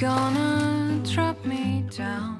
gonna drop me down.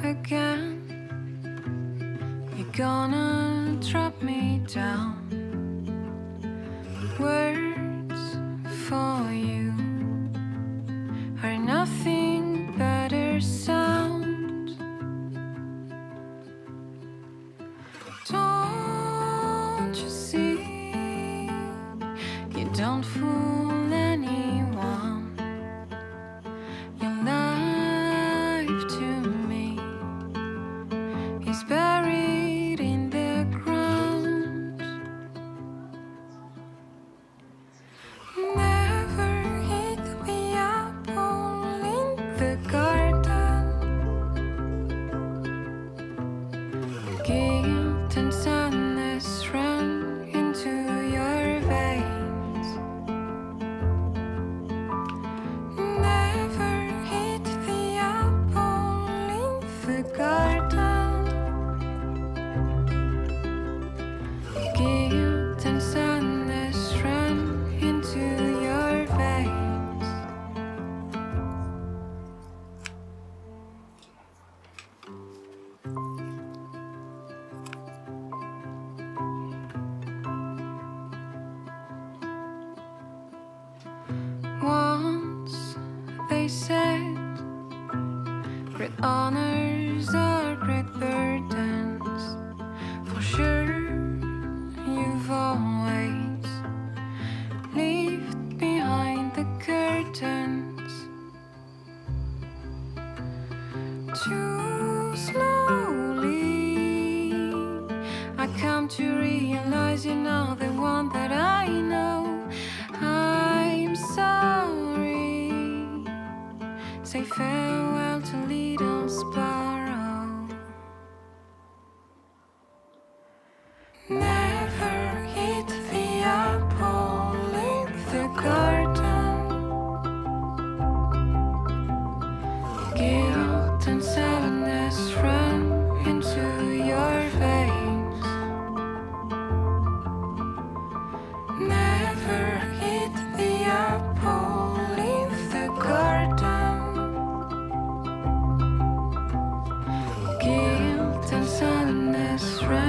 again. You're gonna drop me down. Words for you are nothing but a sound. Don't you see? You don't fool anyone. Your life to me is buried in the ground. Never hit the apple in the garden. Guilt and sadness run into your veins. Never hit the apple in the garden. Guilt and sadness run into your veins. Once they said, great honors are great burdens. For sure, you've always lived behind the curtains. Too slowly, I come to realize you're not the one that I know. I'm sorry. Say farewell to little sparrow. Never hit the apple in the garden. Guilt and sadness run into your veins. Never hit the apple in the garden. Guilt and sadness run